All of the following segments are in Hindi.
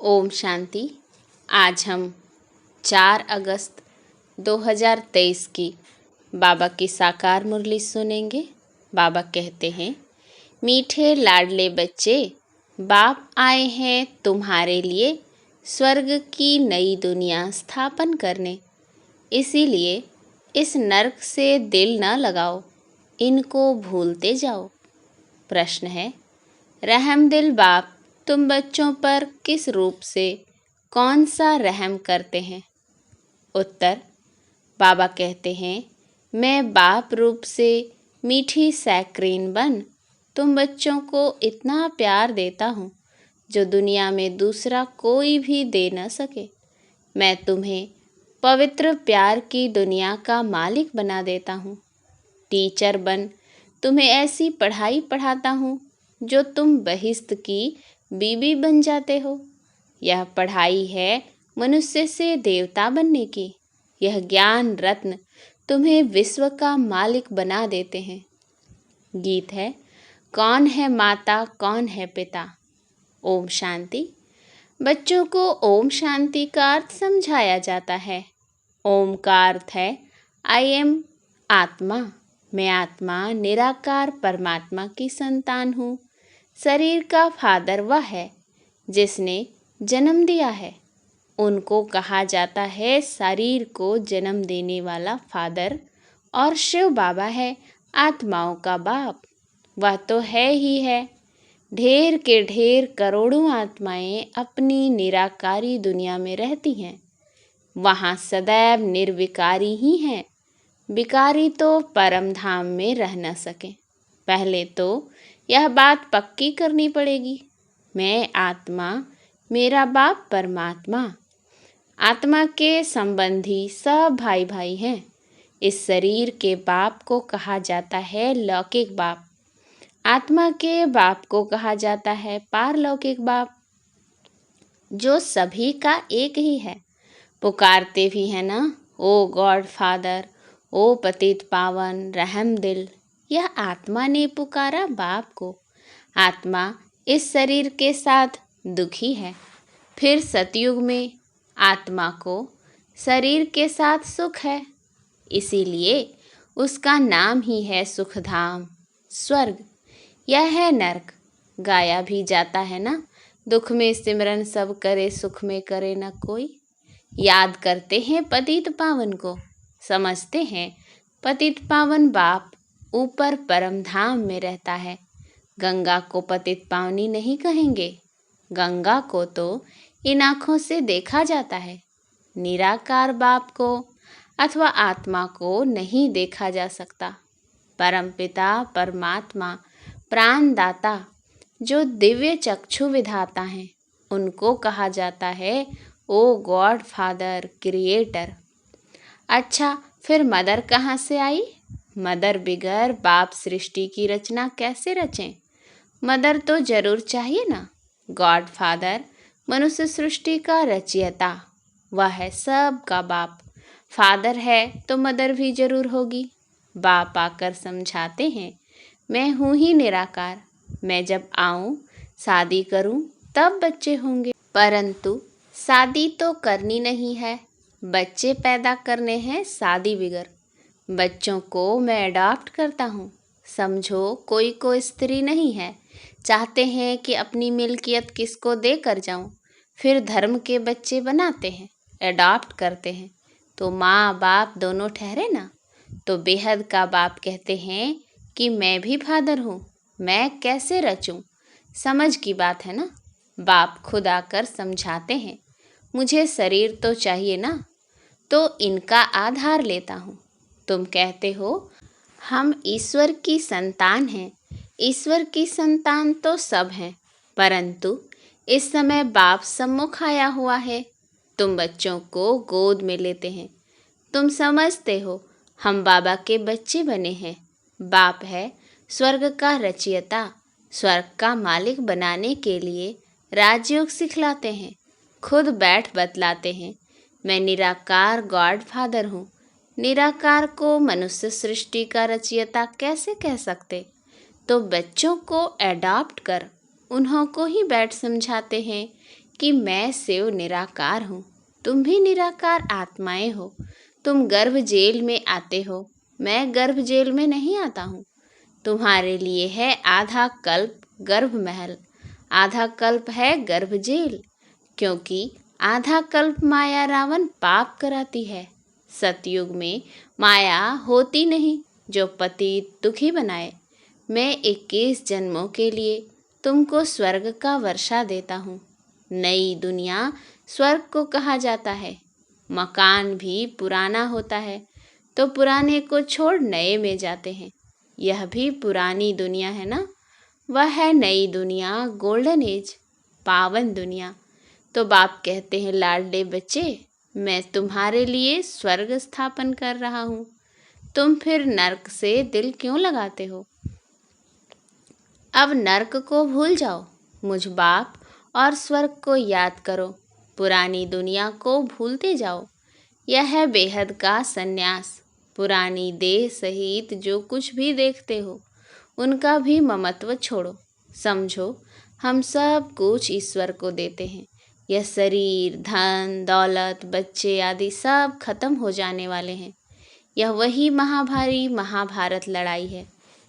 ओम शांति। आज हम 4 अगस्त 2023 की बाबा की साकार मुरली सुनेंगे। बाबा कहते हैं, मीठे लाडले बच्चे, बाप आए हैं तुम्हारे लिए स्वर्ग की नई दुनिया स्थापन करने। इसीलिए इस नर्क से दिल न लगाओ, इनको भूलते जाओ। प्रश्न है, रहमदिल बाप तुम बच्चों पर किस रूप से कौन सा रहम करते हैं? उत्तर, बाबा कहते हैं, मैं बाप रूप से मीठी सैक्रीन बन तुम बच्चों को इतना प्यार देता हूँ जो दुनिया में दूसरा कोई भी दे न सके। मैं तुम्हें पवित्र प्यार की दुनिया का मालिक बना देता हूँ। टीचर बन तुम्हें ऐसी पढ़ाई पढ़ाता हूँ जो तुम बहिश्त की बीबी बन जाते हो। यह पढ़ाई है मनुष्य से देवता बनने की। यह ज्ञान रत्न तुम्हें विश्व का मालिक बना देते हैं। गीत है, कौन है माता कौन है पिता। ओम शांति। बच्चों को ओम शांति का अर्थ समझाया जाता है। ओम का अर्थ है आई एम आत्मा। मैं आत्मा निराकार परमात्मा की संतान हूँ। शरीर का फादर वह है जिसने जन्म दिया है। उनको कहा जाता है शरीर को जन्म देने वाला फादर। और शिव बाबा है आत्माओं का बाप। वह तो है ही है। ढेर के ढेर करोड़ों आत्माएं अपनी निराकारी दुनिया में रहती हैं। वहाँ सदैव निर्विकारी ही हैं। विकारी तो परम धाम में रह न सके। पहले तो यह बात पक्की करनी पड़ेगी। मैं आत्मा, मेरा बाप परमात्मा। आत्मा के संबंधी सब भाई भाई हैं। इस शरीर के बाप को कहा जाता है लौकिक बाप। आत्मा के बाप को कहा जाता है पारलौकिक बाप, जो सभी का एक ही है। पुकारते भी है ना, ओ गॉड फादर, ओ पतित पावन रहम दिल। यह आत्मा ने पुकारा बाप को। आत्मा इस शरीर के साथ दुखी है। फिर सतयुग में आत्मा को शरीर के साथ सुख है। इसीलिए उसका नाम ही है सुखधाम, स्वर्ग। यह है नरक। गाया भी जाता है ना, दुख में सिमरन सब करे, सुख में करे न कोई। याद करते हैं पतित पावन को, समझते हैं पतित पावन बाप ऊपर परम धाम में रहता है। गंगा को पतित पावनी नहीं कहेंगे। गंगा को तो इन आँखों से देखा जाता है। निराकार बाप को अथवा आत्मा को नहीं देखा जा सकता। परमपिता परमात्मा प्राणदाता जो दिव्य चक्षु विधाता हैं, उनको कहा जाता है ओ गॉड फादर क्रिएटर। अच्छा, फिर मदर कहाँ से आई? मदर बिगर बाप सृष्टि की रचना कैसे रचें? मदर तो जरूर चाहिए ना। गॉड फादर मनुष्य सृष्टि का रचयिता, वह है सब का बाप। फादर है तो मदर भी जरूर होगी। बाप आकर समझाते हैं, मैं हूँ ही निराकार। मैं जब आऊँ, शादी करूँ, तब बच्चे होंगे। परंतु शादी तो करनी नहीं है, बच्चे पैदा करने हैं शादी बिगर। बच्चों को मैं अडॉप्ट करता हूँ। समझो कोई को स्त्री नहीं है, चाहते हैं कि अपनी मिल्कियत किसको दे कर जाऊँ। फिर धर्म के बच्चे बनाते हैं, अडॉप्ट करते हैं, तो माँ बाप दोनों ठहरे ना। तो बेहद का बाप कहते हैं कि मैं भी फादर हूँ, मैं कैसे रचूँ। समझ की बात है ना। बाप खुद आकर समझाते हैं, मुझे शरीर तो चाहिए ना, तो इनका आधार लेता हूँ। तुम कहते हो हम ईश्वर की संतान हैं। ईश्वर की संतान तो सब हैं, परंतु इस समय बाप सम्मुख आया हुआ है। तुम बच्चों को गोद में लेते हैं। तुम समझते हो हम बाबा के बच्चे बने हैं। बाप है स्वर्ग का रचयिता। स्वर्ग का मालिक बनाने के लिए राजयोग सिखलाते हैं। खुद बैठ बतलाते हैं, मैं निराकार गॉड फादर हूँ। निराकार को मनुष्य सृष्टि का रचयिता कैसे कह सकते? तो बच्चों को अडॉप्ट कर उन्हों को ही बैठ समझाते हैं कि मैं शिव निराकार हूँ, तुम भी निराकार आत्माएं हो। तुम गर्भ जेल में आते हो, मैं गर्भ जेल में नहीं आता हूँ। तुम्हारे लिए है आधा कल्प गर्भ महल, आधा कल्प है गर्भ जेल, क्योंकि आधा कल्प माया रावण पाप कराती है। सतयुग में माया होती नहीं जो पतित दुखी बनाए। मैं 21 जन्मों के लिए तुमको स्वर्ग का वर्षा देता हूँ। नई दुनिया स्वर्ग को कहा जाता है। मकान भी पुराना होता है तो पुराने को छोड़ नए में जाते हैं। यह भी पुरानी दुनिया है ना। वह है नई दुनिया, गोल्डन एज, पावन दुनिया। तो बाप कहते हैं, लाडले बच्चे, मैं तुम्हारे लिए स्वर्ग स्थापन कर रहा हूँ। तुम फिर नर्क से दिल क्यों लगाते हो? अब नर्क को भूल जाओ, मुझ बाप और स्वर्ग को याद करो। पुरानी दुनिया को भूलते जाओ। यह है बेहद का सन्यास। पुरानी देह सहित जो कुछ भी देखते हो उनका भी ममत्व छोड़ो। समझो, हम सब कुछ ईश्वर को देते हैं। यह शरीर, धन, दौलत, बच्चे आदि सब खत्म हो जाने वाले हैं। यह वही महाभारी महाभारत लड़ाई है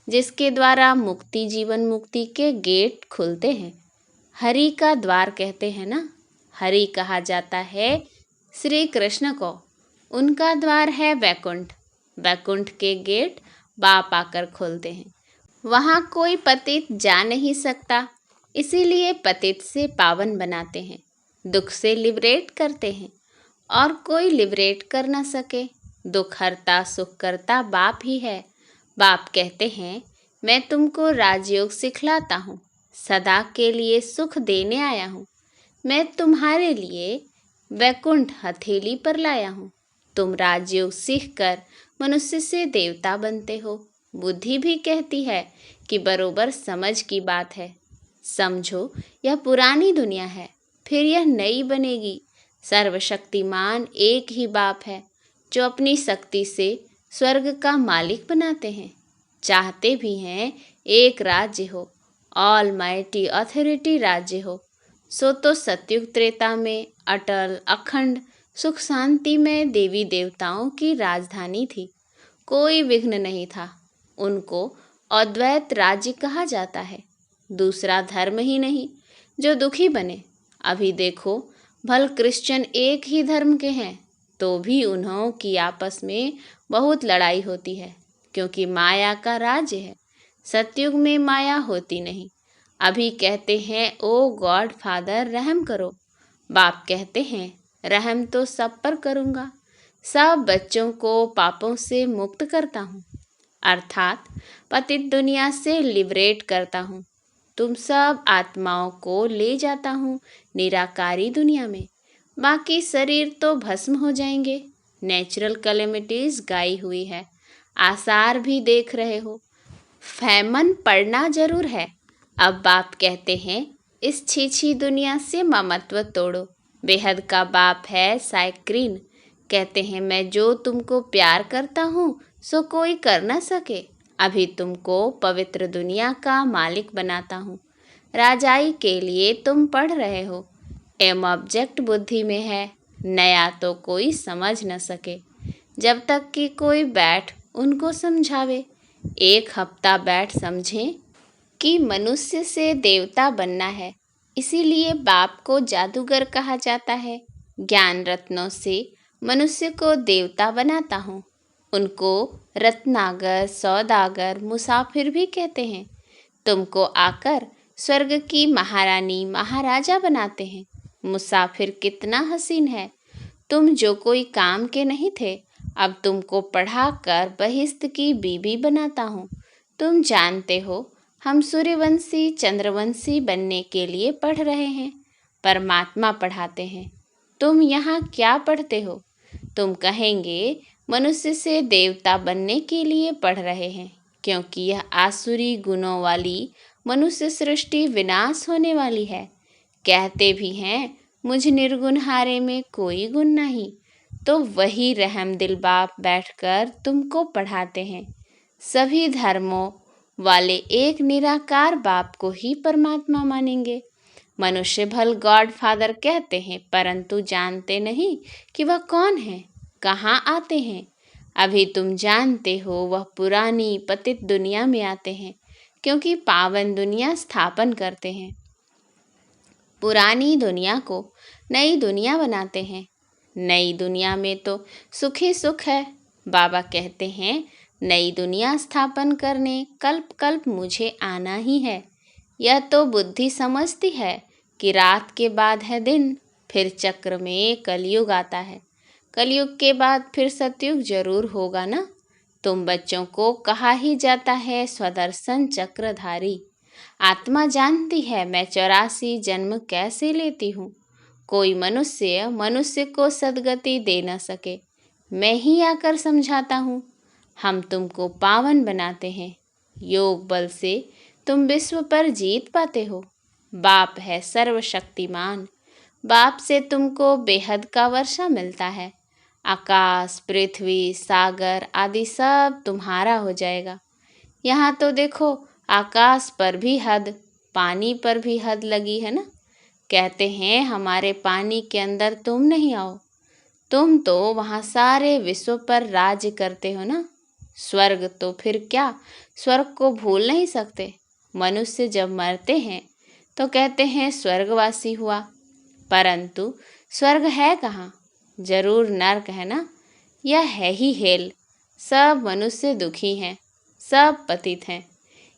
जिसके द्वारा मुक्ति, जीवन मुक्ति के गेट खुलते हैं। हरि का द्वार कहते हैं ना। हरि कहा जाता है श्री कृष्ण को। उनका द्वार है वैकुंठ। वैकुंठ के गेट बाप आकर खोलते हैं। वहाँ कोई पतित जा नहीं सकता, इसीलिए पतित से पावन बनाते हैं, दुख से लिबरेट करते हैं। और कोई लिबरेट कर न सके। दुख हरता सुख करता बाप ही है। बाप कहते हैं, मैं तुमको राजयोग सिखलाता हूँ, सदा के लिए सुख देने आया हूँ। मैं तुम्हारे लिए वैकुंठ हथेली पर लाया हूँ। तुम राजयोग सीख कर मनुष्य से देवता बनते हो। बुद्धि भी कहती है कि बरोबर समझ की बात है। समझो, यह पुरानी दुनिया है, फिर यह नई बनेगी। सर्वशक्तिमान एक ही बाप है जो अपनी शक्ति से स्वर्ग का मालिक बनाते हैं। चाहते भी हैं एक राज्य हो, ऑल माइटी अथॉरिटी राज्य हो। सो तो सतयुग त्रेता में अटल अखंड सुख शांति में देवी देवताओं की राजधानी थी। कोई विघ्न नहीं था। उनको अद्वैत राज्य कहा जाता है। दूसरा धर्म ही नहीं जो दुखी बने। अभी देखो, भल क्रिश्चियन एक ही धर्म के हैं तो भी उन्हों की आपस में बहुत लड़ाई होती है, क्योंकि माया का राज्य है। सतयुग में माया होती नहीं। अभी कहते हैं, ओ गॉड फादर रहम करो। बाप कहते हैं, रहम तो सब पर करूँगा। सब बच्चों को पापों से मुक्त करता हूँ, अर्थात पतित दुनिया से लिबरेट करता हूँ। तुम सब आत्माओं को ले जाता हूँ निराकारी दुनिया में। बाकी शरीर तो भस्म हो जाएंगे। नेचुरल कैलेमिटीज गाई हुई है, आसार भी देख रहे हो। फैमन पड़ना जरूर है। अब बाप कहते हैं, इस छीछी दुनिया से ममत्व तोड़ो। बेहद का बाप है साइक्रीन। कहते हैं, मैं जो तुमको प्यार करता हूँ सो कोई कर न सके। अभी तुमको पवित्र दुनिया का मालिक बनाता हूँ। राजाई के लिए तुम पढ़ रहे हो। एम ऑब्जेक्ट बुद्धि में है, नया तो कोई समझ न सके जब तक कि कोई बैठ उनको समझावे। 1 हफ्ता बैठ समझें कि मनुष्य से देवता बनना है। इसीलिए बाप को जादूगर कहा जाता है। ज्ञान रत्नों से मनुष्य को देवता बनाता हूँ। उनको रत्नागर, सौदागर, मुसाफिर भी कहते हैं। तुमको आकर स्वर्ग की महारानी महाराजा बनाते हैं। मुसाफिर कितना हसीन है। तुम जो कोई काम के नहीं थे, अब तुमको पढ़ाकर बहिश्त की बीबी बनाता हूँ। तुम जानते हो, हम सूर्यवंशी चंद्रवंशी बनने के लिए पढ़ रहे हैं। परमात्मा पढ़ाते हैं। तुम यहाँ क्या पढ़ते हो? तुम कहेंगे, मनुष्य से देवता बनने के लिए पढ़ रहे हैं, क्योंकि यह आसुरी गुणों वाली मनुष्य सृष्टि विनाश होने वाली है। कहते भी हैं, मुझ निर्गुण हारे में कोई गुण नहीं। तो वही रहम दिल बाप बैठकर तुमको पढ़ाते हैं। सभी धर्मों वाले एक निराकार बाप को ही परमात्मा मानेंगे। मनुष्य भल गॉड फादर कहते हैं, परंतु जानते नहीं कि वह कौन है, कहाँ आते हैं। अभी तुम जानते हो वह पुरानी पतित दुनिया में आते हैं, क्योंकि पावन दुनिया स्थापन करते हैं। पुरानी दुनिया को नई दुनिया बनाते हैं। नई दुनिया में तो सुख ही सुख है। बाबा कहते हैं नई दुनिया स्थापन करने कल्प कल्प मुझे आना ही है। यह तो बुद्धि समझती है कि रात के बाद है दिन, फिर चक्र में कलयुग आता है। कलयुग के बाद फिर सतयुग जरूर होगा ना। तुम बच्चों को कहा ही जाता है स्वदर्शन चक्रधारी। आत्मा जानती है मैं 84 जन्म कैसे लेती हूँ। कोई मनुष्य मनुष्य को सद्गति दे न सके, मैं ही आकर समझाता हूँ। हम तुमको पावन बनाते हैं। योग बल से तुम विश्व पर जीत पाते हो। बाप है सर्वशक्तिमान। बाप से तुमको बेहद का वर्षा मिलता है। आकाश, पृथ्वी, सागर आदि सब तुम्हारा हो जाएगा। यहाँ तो देखो आकाश पर भी हद, पानी पर भी हद लगी है ना। कहते हैं हमारे पानी के अंदर तुम नहीं आओ। तुम तो वहाँ सारे विश्व पर राज्य करते हो ना। स्वर्ग तो फिर क्या, स्वर्ग को भूल नहीं सकते। मनुष्य जब मरते हैं तो कहते हैं स्वर्गवासी हुआ, परंतु स्वर्ग है कहाँ? जरूर नर्क है ना। यह है ही हेल। सब मनुष्य दुखी हैं, सब पतित हैं।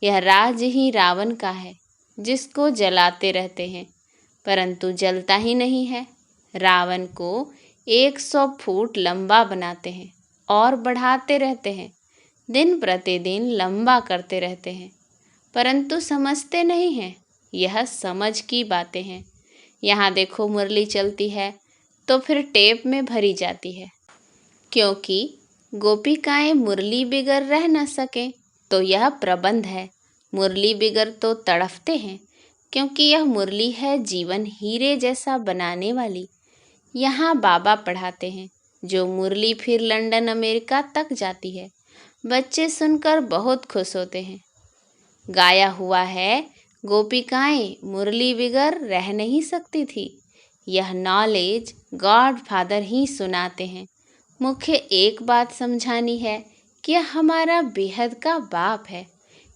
यह राज्य ही रावण का है, जिसको जलाते रहते हैं, परंतु जलता ही नहीं है। रावण को 100 फुट लंबा बनाते हैं और बढ़ाते रहते हैं। दिन प्रतिदिन लंबा करते रहते हैं, परंतु समझते नहीं हैं। यह समझ की बातें हैं। यहाँ देखो मुरली चलती है तो फिर टेप में भरी जाती है, क्योंकि गोपिकाएं मुरली बिगर रह न सकें, तो यह प्रबंध है। मुरली बिगर तो तड़फते हैं, क्योंकि यह मुरली है जीवन हीरे जैसा बनाने वाली। यहाँ बाबा पढ़ाते हैं, जो मुरली फिर लंदन अमेरिका तक जाती है। बच्चे सुनकर बहुत खुश होते हैं। गाया हुआ है गोपिकाएं मुरली बिगर रह नहीं सकती थी। यह नॉलेज गॉड फादर ही सुनाते हैं। मुख्य एक बात समझानी है कि यह हमारा बेहद का बाप है।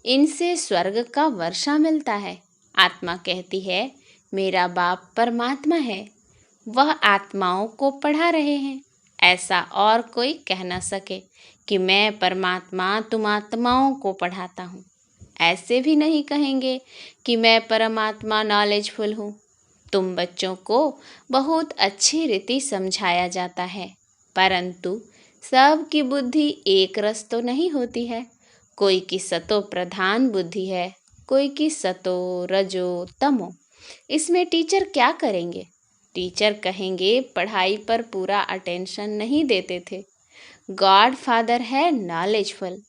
इनसे स्वर्ग का वर्षा मिलता है। आत्मा कहती है मेरा बाप परमात्मा है। वह आत्माओं को पढ़ा रहे हैं। ऐसा और कोई कह न सके कि मैं परमात्मा तुम आत्माओं को पढ़ाता हूँ। ऐसे भी नहीं कहेंगे कि मैं परमात्मा नॉलेजफुल हूँ। तुम बच्चों को बहुत अच्छी रीति समझाया जाता है, परंतु सबकी बुद्धि एक रस तो नहीं होती है। कोई की सतो प्रधान बुद्धि है, कोई की सतो रजो तमो। इसमें टीचर क्या करेंगे? टीचर कहेंगे पढ़ाई पर पूरा अटेंशन नहीं देते थे। गॉड फादर है नॉलेजफुल,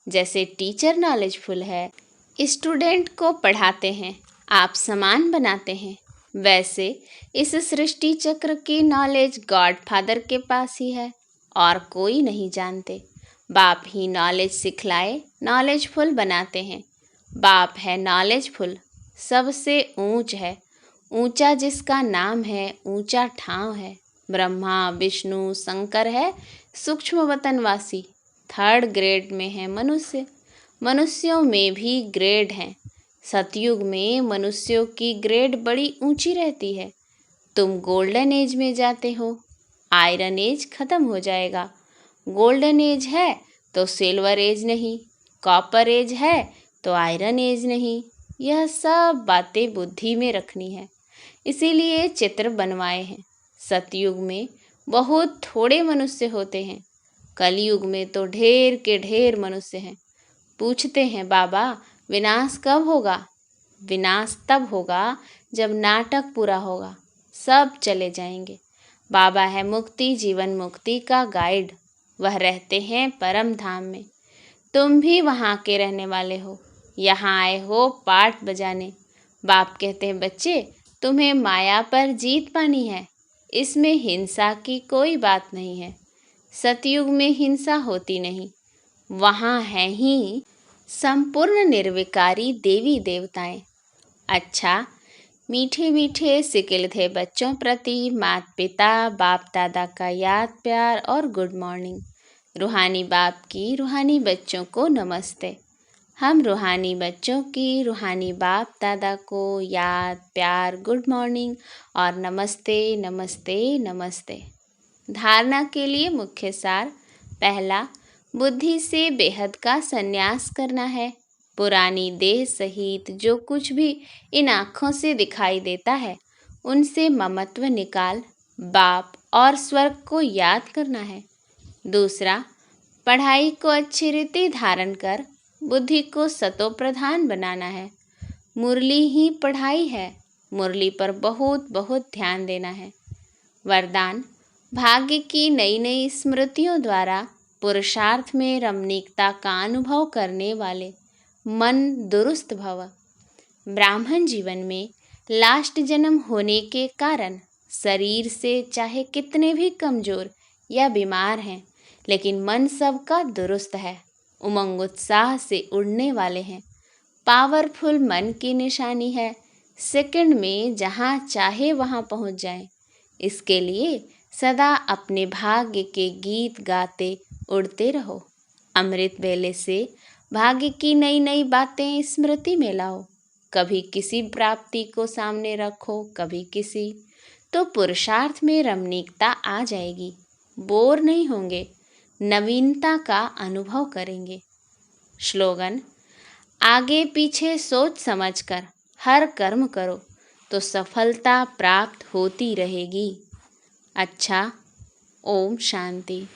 जैसे टीचर नॉलेजफुल है। स्टूडेंट को पढ़ाते हैं, आप समान बनाते हैं, वैसे इस सृष्टि चक्र की नॉलेज गॉड फादर के पास ही है और कोई नहीं जानते। बाप ही नॉलेज सिखलाए नॉलेजफुल बनाते हैं। बाप है नॉलेजफुल, सबसे ऊंच है। ऊंचा जिसका नाम है ऊंचा ठाव है। ब्रह्मा विष्णु शंकर है सूक्ष्म वतनवासी। 3rd ग्रेड में है मनुष्य। मनुष्यों में भी ग्रेड हैं। सतयुग में मनुष्यों की ग्रेड बड़ी ऊंची रहती है। तुम गोल्डन एज में जाते हो, आयरन एज खत्म हो जाएगा। गोल्डन एज है तो सिल्वर एज नहीं, कॉपर एज है तो आयरन एज नहीं। यह सब बातें बुद्धि में रखनी है, इसीलिए चित्र बनवाए हैं। सतयुग में बहुत थोड़े मनुष्य होते हैं, कलयुग में तो ढेर के ढेर मनुष्य हैं। पूछते हैं बाबा विनाश कब होगा? विनाश तब होगा जब नाटक पूरा होगा, सब चले जाएंगे। बाबा है मुक्ति जीवन मुक्ति का गाइड। वह रहते हैं परम धाम में। तुम भी वहाँ के रहने वाले हो, यहाँ आए हो पाठ बजाने। बाप कहते हैं बच्चे तुम्हें माया पर जीत पानी है। इसमें हिंसा की कोई बात नहीं है। सतयुग में हिंसा होती नहीं, वहाँ है ही संपूर्ण निर्विकारी देवी देवताएं। अच्छा, मीठे मीठे सिकिल थे बच्चों प्रति माता पिता बाप दादा का याद प्यार और गुड मॉर्निंग। रूहानी बाप की रूहानी बच्चों को नमस्ते। हम रूहानी बच्चों की रूहानी बाप दादा को याद प्यार गुड मॉर्निंग और नमस्ते नमस्ते नमस्ते। धारणा के लिए मुख्य सार। पहला, बुद्धि से बेहद का संन्यास करना है। पुरानी देह सहित जो कुछ भी इन आँखों से दिखाई देता है उनसे ममत्व निकाल बाप और स्वर्ग को याद करना है। दूसरा, पढ़ाई को अच्छी रीति धारण कर बुद्धि को सतो प्रधान बनाना है। मुरली ही पढ़ाई है, मुरली पर बहुत बहुत ध्यान देना है। वरदान, भाग्य की नई नई स्मृतियों द्वारा पुरुषार्थ में रमणीकता का अनुभव करने वाले मन दुरुस्त भव। ब्राह्मण जीवन में लास्ट जन्म होने के कारण शरीर से चाहे कितने भी कमजोर या बीमार हैं, लेकिन मन सबका दुरुस्त है, उमंग उत्साह से उड़ने वाले हैं। पावरफुल मन की निशानी है, सेकंड में जहाँ चाहे वहाँ पहुँच जाएं। इसके लिए सदा अपने भाग्य के गीत गाते उड़ते रहो। अमृत वेले से भाग्य की नई नई बातें स्मृति में लाओ। कभी किसी प्राप्ति को सामने रखो, कभी किसी, तो पुरुषार्थ में रमणीकता आ जाएगी। बोर नहीं होंगे, नवीनता का अनुभव करेंगे। श्लोगन, आगे पीछे सोच समझकर हर कर्म करो तो सफलता प्राप्त होती रहेगी। अच्छा, ओम शांति।